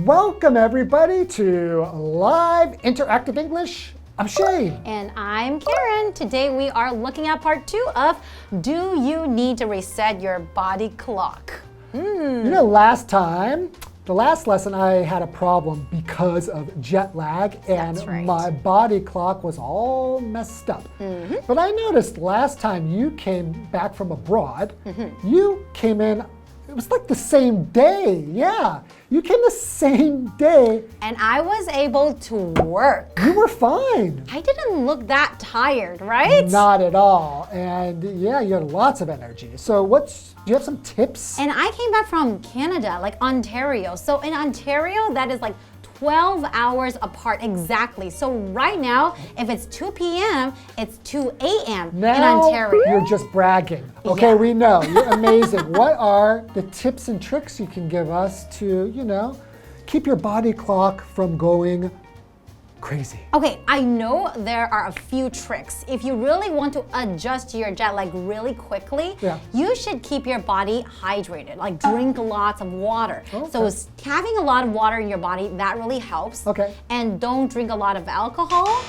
Welcome everybody to Live Interactive English. I'm Shane. And I'm Karen. Today we are looking at part 2 of Do You Need to Reset Your Body Clock? You know, the last lesson I had a problem because of jet lag and my body clock was all messed up. But I noticed last time you came back from abroad, you came in, it was like the same day. Yeah, you came the same day. And I was able to work. You were fine. I didn't look that tired, right? Not at all. And yeah, you had lots of energy. So do you have some tips? And I came back from Canada, like Ontario. So in Ontario, that is like 12 hours apart exactly. So right now, if it's 2 p.m., it's 2 a.m. in Ontario. You're just bragging. Okay, we know. You're amazing. What are the tips and tricks you can give us to, keep your body clock from going crazy? Okay, I know there are a few tricks. If you really want to adjust your jet lag really quickly, you should keep your body hydrated, like drink lots of water. So having a lot of water in your body, that really helps. And don't drink a lot of alcohol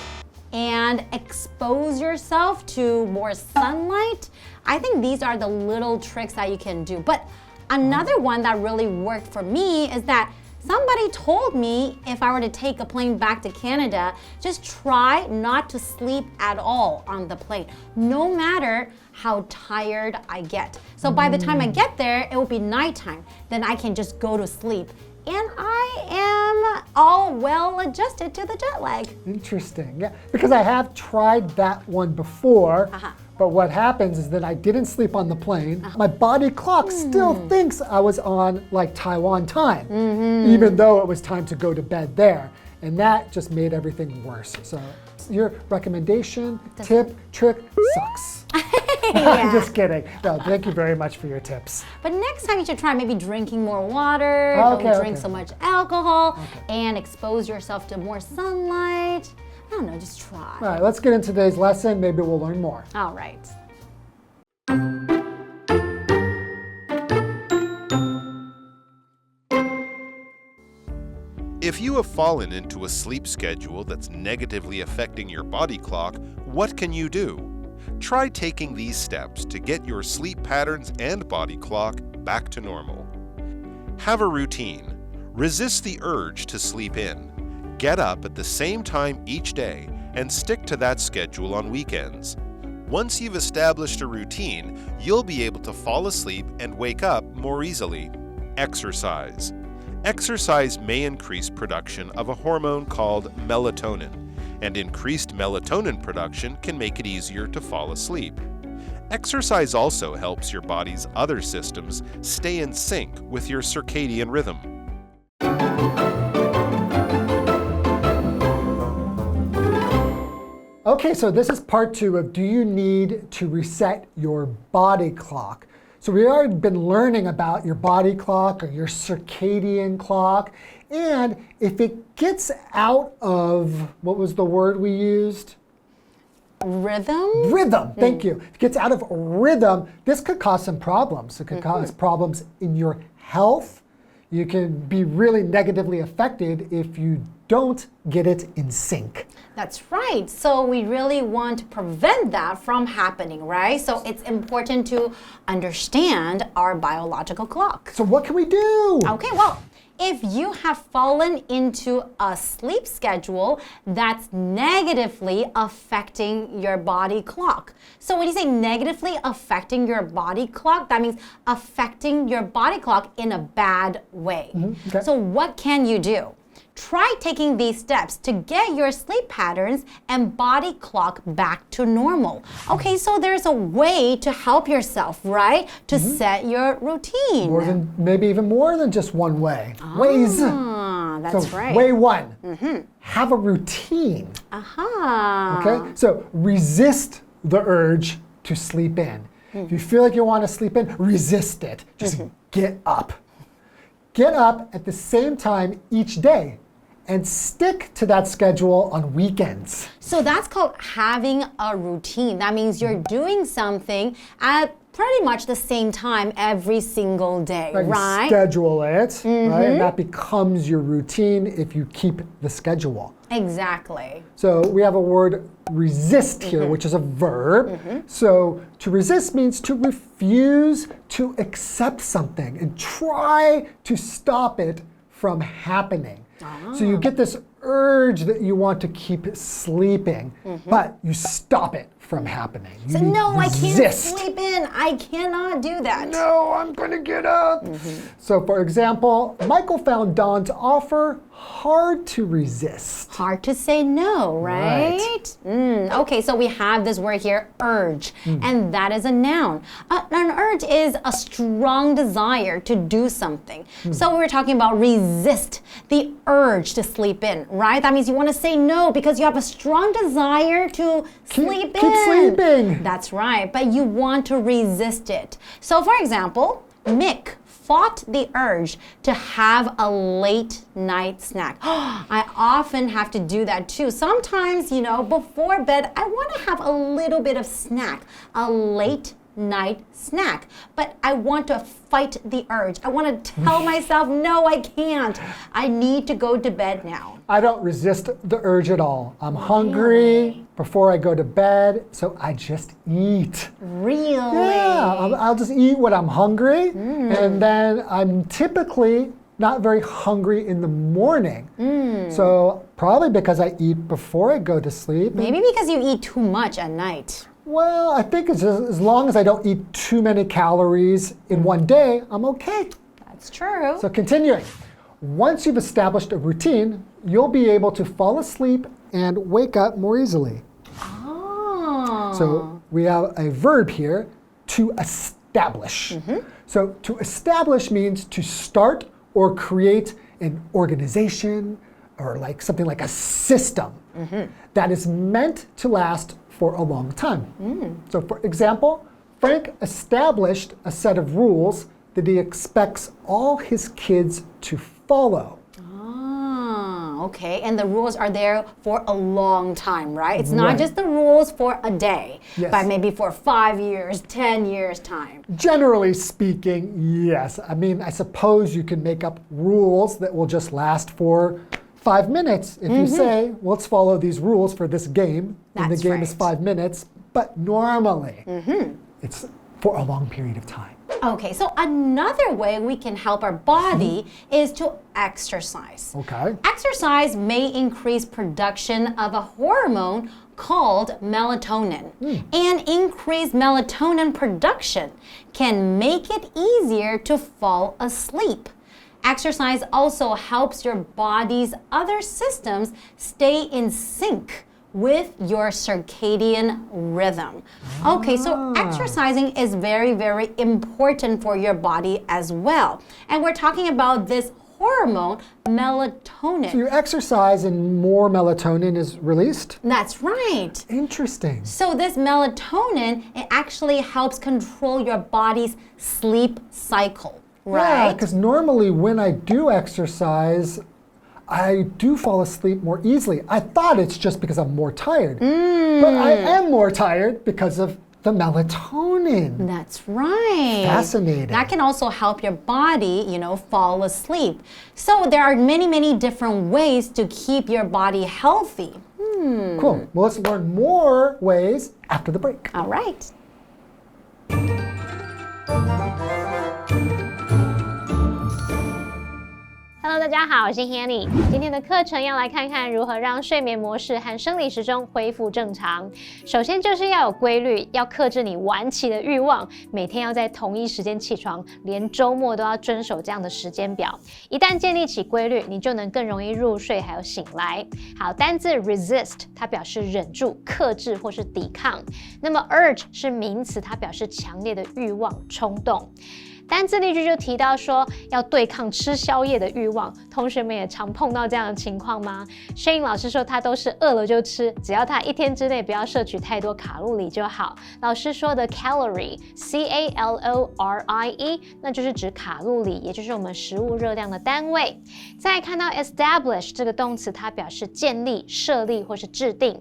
and expose yourself to more sunlight. I think these are the little tricks that you can do. But another one that really worked for me is that somebody told me if I were to take a plane back to Canada, just try not to sleep at all on the plane, no matter how tired I get. So by the time I get there, it will be nighttime. Then I can just go to sleep. And I am all well adjusted to the jet lag. Interesting. Yeah, because I have tried that one before. But what happens is that I didn't sleep on the plane. My body clock still thinks I was on like Taiwan time, even though it was time to go to bed there. And that just made everything worse. So your recommendation, tip, trick sucks. I'm just kidding. No, thank you very much for your tips. But next time you should try maybe drinking more water, don't drink so much alcohol, and expose yourself to more sunlight. I don't know, just try. All right, let's get into today's lesson. Maybe we'll learn more. All right. If you have fallen into a sleep schedule that's negatively affecting your body clock, what can you do? Try taking these steps to get your sleep patterns and body clock back to normal. Have a routine. Resist the urge to sleep in. Get up at the same time each day and stick to that schedule on weekends. Once you've established a routine, you'll be able to fall asleep and wake up more easily. Exercise. Exercise may increase production of a hormone called melatonin, and increased melatonin production can make it easier to fall asleep. Exercise also helps your body's other systems stay in sync with your circadian rhythm. Okay, so this is part 2 of Do You Need to Reset Your Body Clock? So we've already been learning about your body clock or your circadian clock. And if it gets out of, what was the word we used? Rhythm? Rhythm, thank you. If it gets out of rhythm, this could cause some problems. It could cause problems in your health. You can be really negatively affected if you don't get it in sync. That's right. So we really want to prevent that from happening, right? So it's important to understand our biological clock. So what can we do? Okay, well, if you have fallen into a sleep schedule that's negatively affecting your body clock. So when you say negatively affecting your body clock, that means affecting your body clock in a bad way. So what can you do? Try taking these steps to get your sleep patterns and body clock back to normal. Okay, so there's a way to help yourself, right? To set your routine. Maybe even more than just one way. Ways. That's right. Way 1, have a routine. Okay, so resist the urge to sleep in. If you feel like you want to sleep in, resist it. Just get up. Get up at the same time each day. And stick to that schedule on weekends. So that's called having a routine. That means you're doing something at pretty much the same time every single day, right? You schedule it, right? And that becomes your routine if you keep the schedule. Exactly. So we have a word resist here, which is a verb. So to resist means to refuse to accept something and try to stop it from happening. So you get this urge that you want to keep sleeping, but you stop it from happening. So no, I can't sleep in. I cannot do that. No, I'm going to get up. So for example, Michael found Dawn's offer hard to resist. Hard to say no, right? Okay, so we have this word here, urge, and that is a noun. An urge is a strong desire to do something. So we're talking about resist, the urge to sleep in, right? That means you want to say no because you have a strong desire to sleep in. Keep sleeping. That's right, but you want to resist it. So for example, Mick fought the urge to have a late night snack. I often have to do that too. Sometimes, you know, before bed, I want to have a little bit of snack, a late night snack. But I want to fight the urge. I want to tell myself, no, I can't. I need to go to bed now. I don't resist the urge at all. I'm hungry before I go to bed, so I just eat. Really? Yeah, I'll just eat when I'm hungry, and then I'm typically not very hungry in the morning. So probably because I eat before I go to sleep. Maybe because you eat too much at night. Well, I think it's just, as long as I don't eat too many calories in one day, I'm okay. That's true. So continuing. Once you've established a routine, you'll be able to fall asleep and wake up more easily. So we have a verb here, to establish. So to establish means to start or create an organization or like something like a system that is meant to last for a long time. So for example, Frank established a set of rules that he expects all his kids to follow. Okay, and the rules are there for a long time, right? It's not just the rules for a day, but maybe for 5 years, 10 years time. Generally speaking, yes. I mean, I suppose you can make up rules that will just last for 5 minutes. If you say, well, let's follow these rules for this game, and the game is 5 minutes, but normally it's for a long period of time. Okay, so another way we can help our body is to exercise. Okay. Exercise may increase production of a hormone called melatonin. And increased melatonin production can make it easier to fall asleep. Exercise also helps your body's other systems stay in sync with your circadian rhythm. Okay, so exercising is very, very important for your body as well. And we're talking about this hormone, melatonin. So you exercise and more melatonin is released? That's right. Interesting. So this melatonin, it actually helps control your body's sleep cycle, right? Yeah, because normally when I do exercise, I do fall asleep more easily. I thought it's just because I'm more tired. But I am more tired because of the melatonin. That's right. Fascinating. That can also help your body, you know, fall asleep. So there are many, many different ways to keep your body healthy. Cool. Well, let's learn more ways after the break. All right. Hello， 大家好，我是 Hanny。今天的课程要来看看如何让睡眠模式和生理时钟恢复正常。首先就是要有规律，要克制你晚起的欲望，每天要在同一时间起床，连周末都要遵守这样的时间表。一旦建立起规律，你就能更容易入睡还有醒来。好，单字 resist 它表示忍住、克制或是抵抗。那么 urge 是名词，它表示强烈的欲望、冲动。单字例句就提到说，要对抗吃宵夜的欲望。同学们也常碰到这样的情况吗？ Shane 老师说他都是饿了就吃，只要他一天之内不要摄取太多卡路里就好。老师说的 calorie C-A-L-O-R-I-E 那就是指卡路里，也就是我们食物热量的单位。再看到 establish 这个动词，它表示建立、设立或是制定。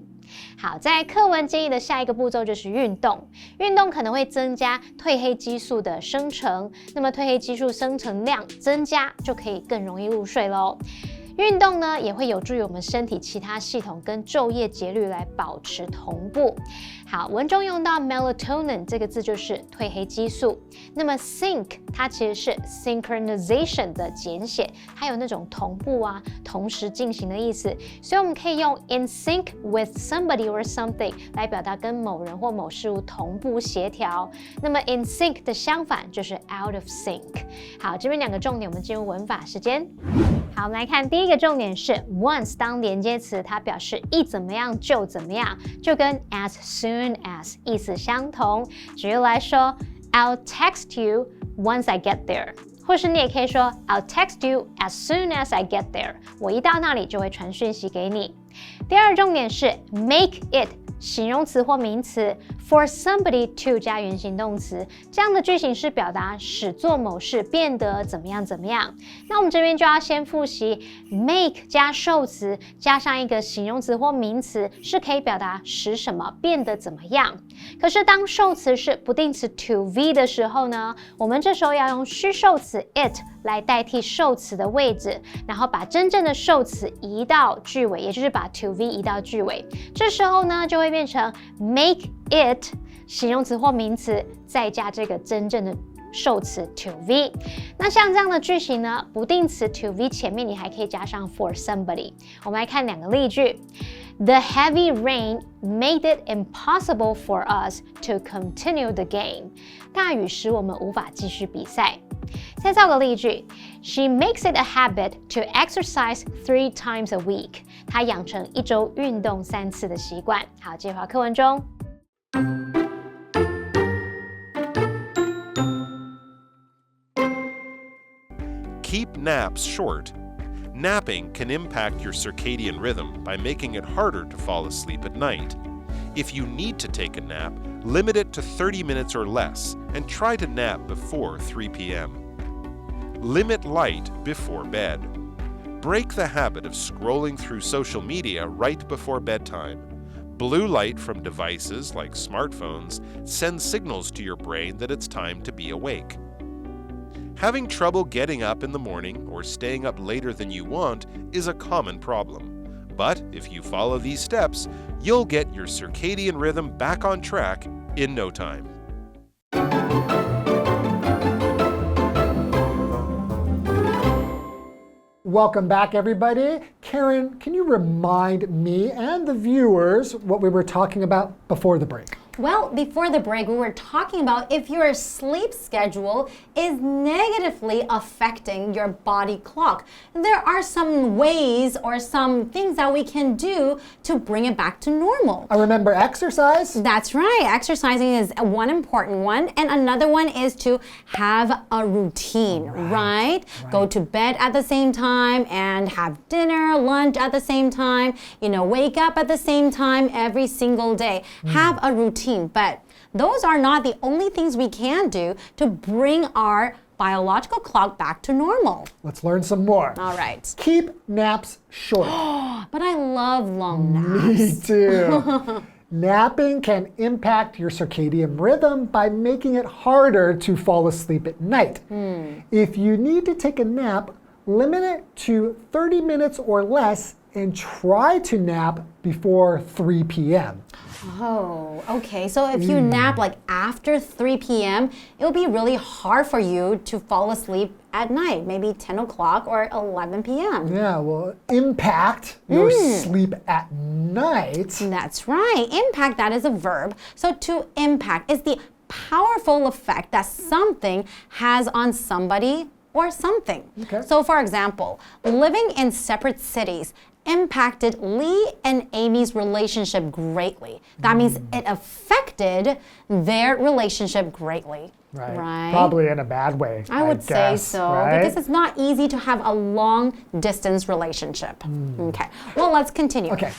好，在课文建议的下一个步骤就是运动。运动可能会增加褪黑激素的生成，那么褪黑激素生成量增加，就可以更容易入睡咯。运动呢，也会有助于我们身体其他系统跟昼夜节律来保持同步。好，文中用到 melatonin 这个字就是褪黑激素。那么 sync 它其实是 synchronization 的简写，它有那种同步啊、同时进行的意思，所以我们可以用 in sync with somebody or something 来表达跟某人或某事物同步协调。那么 in sync 的相反就是 out of sync。好，这边两个重点，我们进入文法时间。好，我们来看第一个重点是 once 当连接词，它表示一怎么样就怎么样，就跟 as soon as 意思相同。举例来说 ，I'll text you once I get there， 或是你也可以说 I'll text you as soon as I get there， 我一到那里就会传讯息给你。第二重点是 make it。形容词或名词 for somebody to 加原形动词，这样的句型是表达使做某事变得怎么样怎么样。那我们这边就要先复习 make 加受词加上一个形容词或名词，是可以表达使什么变得怎么样。可是当受词是不定词 to be 的时候呢，我们这时候要用虚受词 it 来代替受词的位置，然后把真正的受词移到句尾，也就是把 to be 移到句尾。这时候呢，就会变成 make it 形容词或名词，再加这个真正的受词 to be。那像这样的句型呢，不定词 to be 前面你还可以加上 for somebody。我们来看两个例句。The heavy rain made it impossible for us to continue the game. 大雨使我们无法继续比赛。再造个例句 She makes it a habit to exercise 3 times a week. 她养成一周运动3次的习惯。好，接回到课文中。Keep naps short. Napping can impact your circadian rhythm by making it harder to fall asleep at night. If you need to take a nap, limit it to 30 minutes or less and try to nap before 3 p.m. Limit light before bed. Break the habit of scrolling through social media right before bedtime. Blue light from devices like smartphones sends signals to your brain that it's time to be awake. Having trouble getting up in the morning or staying up later than you want is a common problem. But if you follow these steps, you'll get your circadian rhythm back on track in no time. Welcome back, everybody. Karen, can you remind me and the viewers what we were talking about before the break? Well, before the break, we were talking about if your sleep schedule is negatively affecting your body clock. There are some ways or some things that we can do to bring it back to normal. I remember exercise. That's right. Exercising is one important one. And another one is to have a routine, right? Go to bed at the same time and have dinner, lunch at the same time, wake up at the same time every single day. Have a routine. But those are not the only things we can do to bring our biological clock back to normal. Let's learn some more. All right. Keep naps short. But I love long naps. Me too. Napping can impact your circadian rhythm by making it harder to fall asleep at night. If you need to take a nap, limit it to 30 minutes or less and try to nap before 3 p.m. Oh, okay. So if you nap like after 3 p.m., it'll be really hard for you to fall asleep at night, maybe 10 o'clock or 11 p.m. Yeah, will impact your sleep at night. That's right. Impact, that is a verb. So to impact is the powerful effect that something has on somebody or something. Okay. So for example, living in separate cities impacted Lee and Amy's relationship greatly. That means it affected their relationship greatly. Right? Probably in a bad way. I would guess, say so, right? because it's not easy to have a long distance relationship. Okay, well, let's continue. Okay.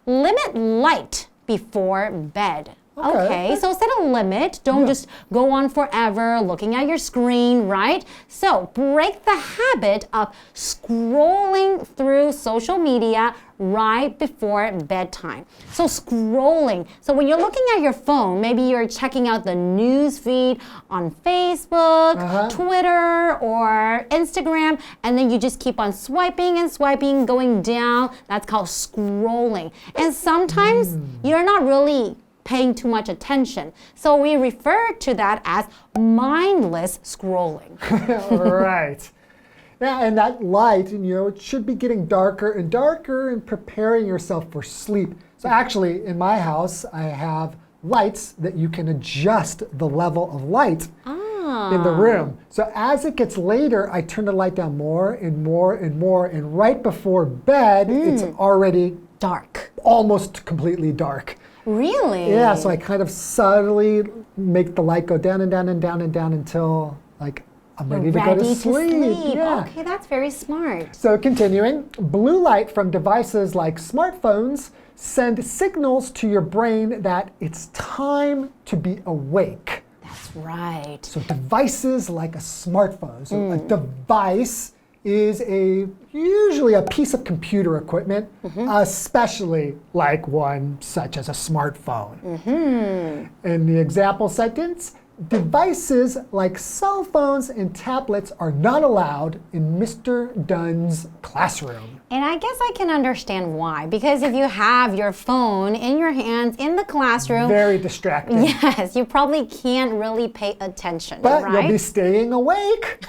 Limit light before bed. Okay, so set a limit. Don't just go on forever looking at your screen, right? So break the habit of scrolling through social media right before bedtime. So scrolling. So when you're looking at your phone, maybe you're checking out the news feed on Facebook, Twitter, or Instagram, and then you just keep on swiping and swiping, going down. That's called scrolling. And sometimes you're not really paying too much attention. So we refer to that as mindless scrolling. Right. Yeah, and that light, it should be getting darker and darker and preparing yourself for sleep. So actually, in my house, I have lights that you can adjust the level of light in the room. So as it gets later, I turn the light down more and more and more, and right before bed, it's already dark. Almost completely dark. Really? Yeah, so I kind of subtly make the light go down and down and down and down until I'm ready to go to sleep. Yeah. Okay, that's very smart. So continuing, blue light from devices like smartphones send signals to your brain that it's time to be awake. That's right. So devices like a smartphone. So a device is usually a piece of computer equipment, especially like one such as a smartphone. In the example sentence, devices like cell phones and tablets are not allowed in Mr. Dunn's classroom. And I guess I can understand why. Because if you have your phone in your hands in the classroom, very distracting. Yes, you probably can't really pay attention. But right? you'll be staying awake.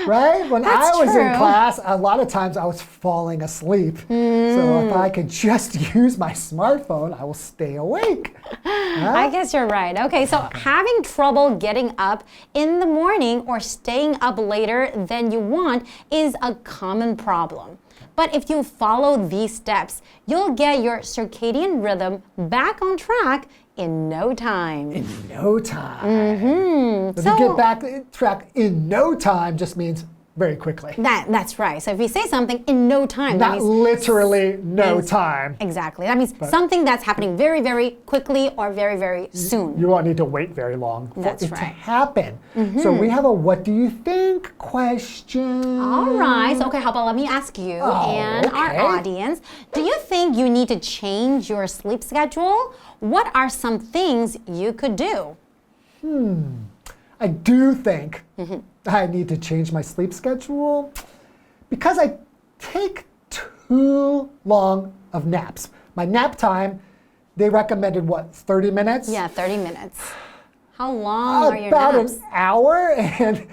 Right? When That's I was true. in class, a lot of times I was falling asleep. So if I could just use my smartphone, I will stay awake. I guess you're right. Okay, so having trouble getting up in the morning or staying up later than you want is a common problem. But if you follow these steps, you'll get your circadian rhythm back on track in no time. In no time. But to get back on track in no time just means very quickly. That's right. So if you say something in no time, Not that means literally no time. Exactly. That means something that's happening very, very quickly or very, very soon. You won't need to wait very long for it to happen. So we have a what do you think question. All right. So, okay, how about let me ask you and our audience, do you think you need to change your sleep schedule? What are some things you could do? I do think I need to change my sleep schedule because I take too long of naps. My nap time, they recommended what, 30 minutes? Yeah, 30 minutes. How long are your naps? About an hour and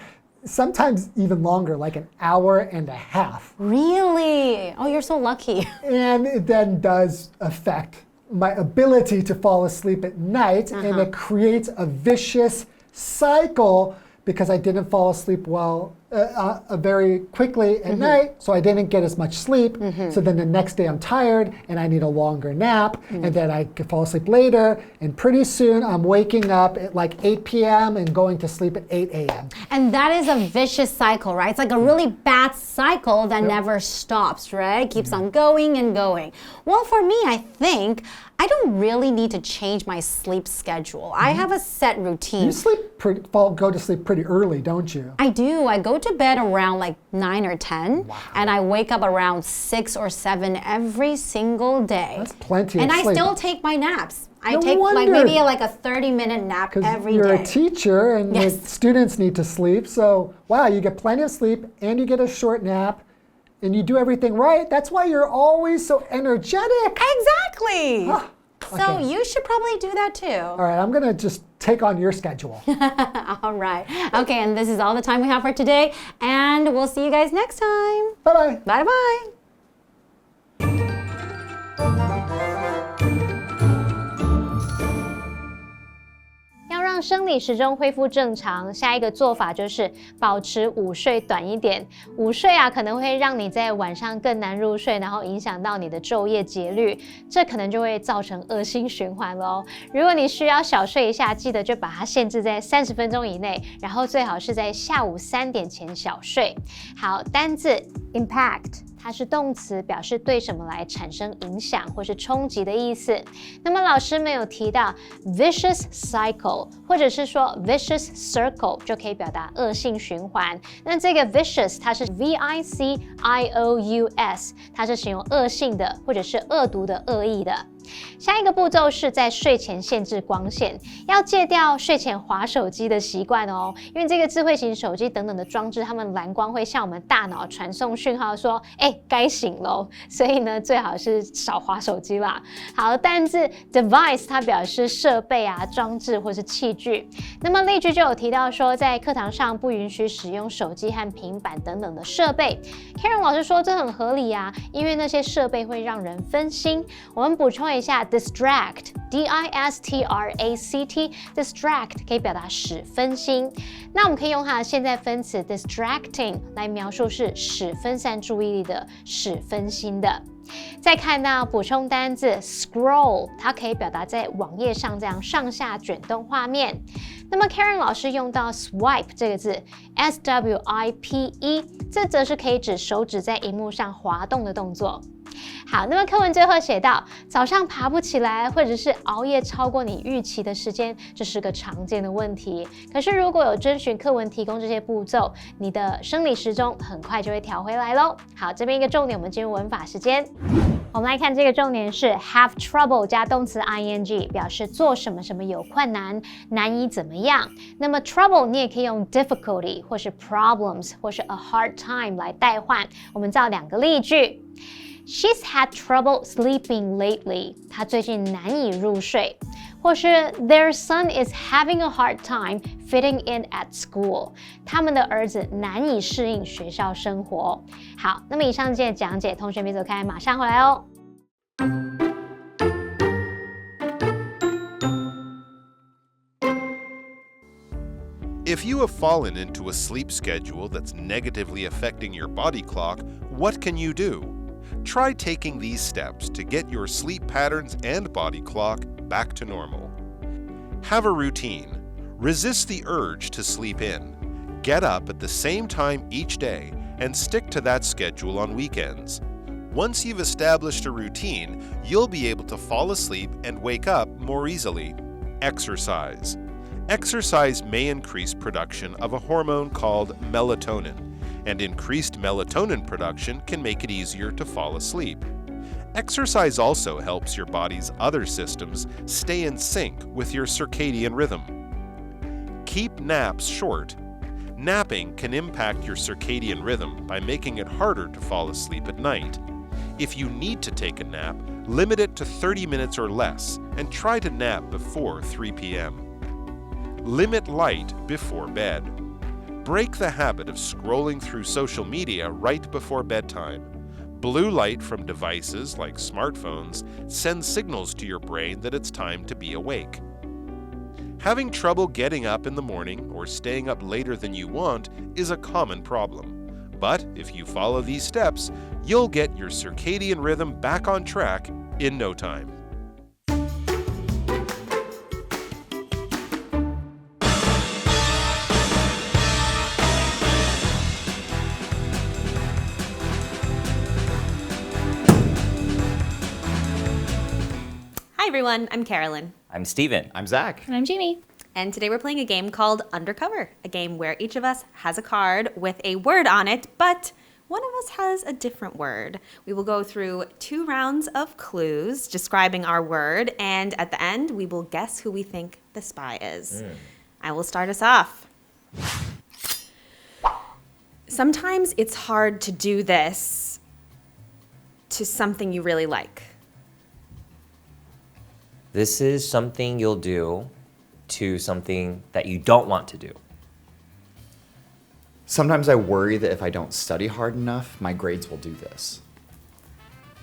sometimes even longer, like an hour and a half. Really? Oh, you're so lucky. And it then does affect my ability to fall asleep at night, and it creates a vicious cycle because I didn't fall asleep well very quickly at night, so I didn't get as much sleep. So then the next day I'm tired and I need a longer nap, and then I can fall asleep later, and pretty soon I'm waking up at like 8 p.m. and going to sleep at 8 a.m. And that is a vicious cycle, right? It's like a really bad cycle that never stops, right? It keeps on going and going. Well, for me, I think I don't really need to change my sleep schedule. I have a set routine. You go to sleep pretty early, don't you? I do. I go to bed around like 9 or 10, and I wake up around 6 or 7 every single day. That's plenty of sleep. And I still take my naps. I take like maybe like a 30-minute nap every day. You're a teacher, and the students need to sleep. So, wow, you get plenty of sleep, and you get a short nap, and you do everything right. That's why you're always so energetic. Exactly. So you should probably do that too. All right, I'm going to just take on your schedule. All right. Okay, and this is all the time we have for today, and we'll see you guys next time. Bye-bye. Bye-bye. 要让生理时钟恢复正常，下一个做法就是保持午睡短一点。午睡可能会让你在晚上更难入睡，然后影响到你的昼夜节律，这可能就会造成恶性循环咯。如果你需要小睡一下，记得就把它限制在30分钟以内，然后最好是在下午3点前小睡。好，单字 impact。它是动词，表示对什么来产生影响或是冲击的意思。那么老师们有提到 vicious cycle 或者是说 vicious circle 就可以表达恶性循环。那这个 vicious 它是 V-I-C-I-O-U-S， 它是形容恶性的或者是恶毒的恶意的。下一个步骤是在睡前限制光线，要戒掉睡前滑手机的习惯哦，因为这个智慧型手机等等的装置，它们蓝光会向我们大脑传送讯号说，该醒喽，所以呢，最好是少滑手机啦。好，单字 device 它表示设备啊、装置或是器具。那么例句就有提到说，在课堂上不允许使用手机和平板等等的设备。Karen 老师说这很合理啊，因为那些设备会让人分心。我们补充一下 distract D-I-S-T-R-A-C-T distract 可以表达使分心。那我们可以用它的现在分词 distracting 来描述是使分散注意力的、使分心的。再看到补充单字 scroll， 它可以表达在网页上这样上下卷动画面。那么 Karen 老师用到 swipe 这个字 S-W-I-P-E， 这则是可以指手指在荧幕上滑动的动作。好，那么课文最后写到，早上爬不起来，或者是熬夜超过你预期的时间，这是个常见的问题。可是如果有遵循课文提供这些步骤，你的生理时钟很快就会调回来咯。好，这边一个重点，我们进入文法时间。我们来看这个重点是 have trouble 加动词 ing， 表示做什么什么有困难，难以怎么样。那么 trouble 你也可以用 difficulty 或是 problems 或是 a hard time 来代换。我们造两个例句。She's had trouble sleeping lately. 她最近难以入睡。或是 Their son is having a hard time fitting in at school. 他们的儿子难以适应学校生活。好，那么以上这些讲解，同学别走开，马上回来哦。If you have fallen into a sleep schedule that's negatively affecting your body clock, what can you do?Try taking these steps to get your sleep patterns and body clock back to normal. Have a routine. Resist the urge to sleep in. Get up at the same time each day and stick to that schedule on weekends. Once you've established a routine, you'll be able to fall asleep and wake up more easily. Exercise. Exercise may increase production of a hormone called melatonin.And increased melatonin production can make it easier to fall asleep. Exercise also helps your body's other systems stay in sync with your circadian rhythm. Keep naps short. Napping can impact your circadian rhythm by making it harder to fall asleep at night. If you need to take a nap, limit it to 30 minutes or less and try to nap before 3 p.m. Limit light before bed.Break the habit of scrolling through social media right before bedtime. Blue light from devices like smartphones sends signals to your brain that it's time to be awake. Having trouble getting up in the morning or staying up later than you want is a common problem. But if you follow these steps, you'll get your circadian rhythm back on track in no time.Hi everyone, I'm Carolyn. I'm Stephen. I'm Zach. And I'm Jamie. And today we're playing a game called Undercover, a game where each of us has a card with a word on it, but one of us has a different word. We will go through 2 rounds of clues describing our word, and at the end we will guess who we think the spy is. I will start us off. Sometimes it's hard to do this to something you really like.This is something you'll do to something that you don't want to do. Sometimes I worry that if I don't study hard enough, my grades will do this.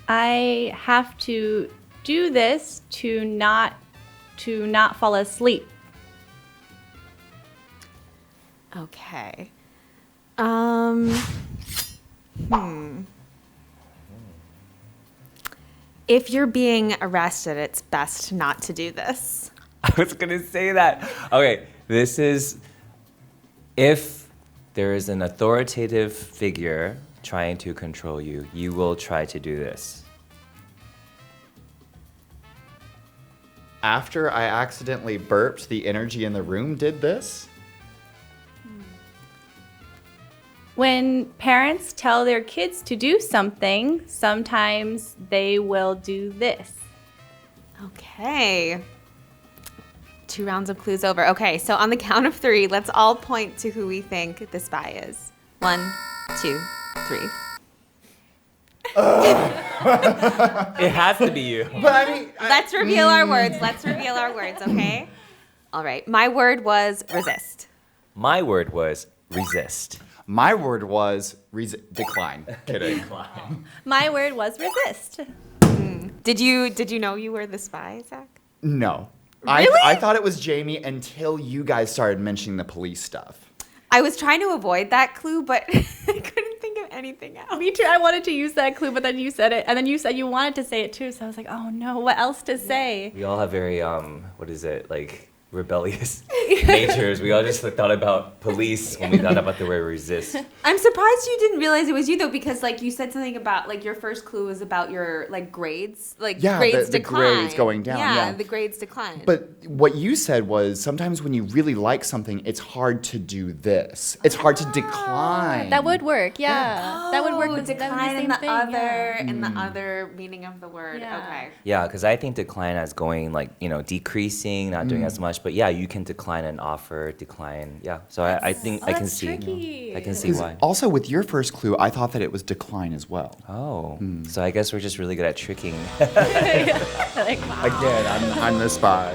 I have to do this to not fall asleep. Okay. If you're being arrested, it's best not to do this. I was going to say that. Okay, this is if there is an authoritative figure trying to control you. You will try to do this. After I accidentally burped, the energy in the room did this? When parents tell their kids to do something, sometimes they will do this. Okay. 2 rounds of clues over. Okay, so on the count of 3, let's all point to who we think the spy is. 1, 2, 3. It has to be you. But I mean, Let's reveal our words. Let's reveal our words, okay? All right. My word was resist. My word was resist. my word was decline. Kidding. My word was resist. Did you know you were the spy, Zach? No. Really? I thought it was Jamie until you guys started mentioning the police stuff. I was trying to avoid that clue, but I couldn't think of anything else. Me too. I wanted to use that clue, but then you said it. And then you said you wanted to say it too. So I was like, oh no, what else to say? We all have very, what is it, like rebellious natures. We all just thought about police when we thought about the word resist. I'm surprised you didn't realize it was you though, because like you said something about like your first clue was about your like grades, like grades the decline. grades going down. Yeah, the grades decline. But what you said was sometimes when you really like something, it's hard to do this. It's hard to decline. That would work, yeah. That would work. That would be Decline the in the same thing, other, yeah. in the other meaning of the word. Yeah. Okay. Yeah, because I think decline as going like, decreasing, not doing as much. But yeah, you can decline an offer, decline. Yeah, so I think I can see. tricky. I can see why. Also, with your first clue, I thought that it was decline as well. Oh, so I guess we're just really good at tricking. Like, wow. Again, I'm the spy.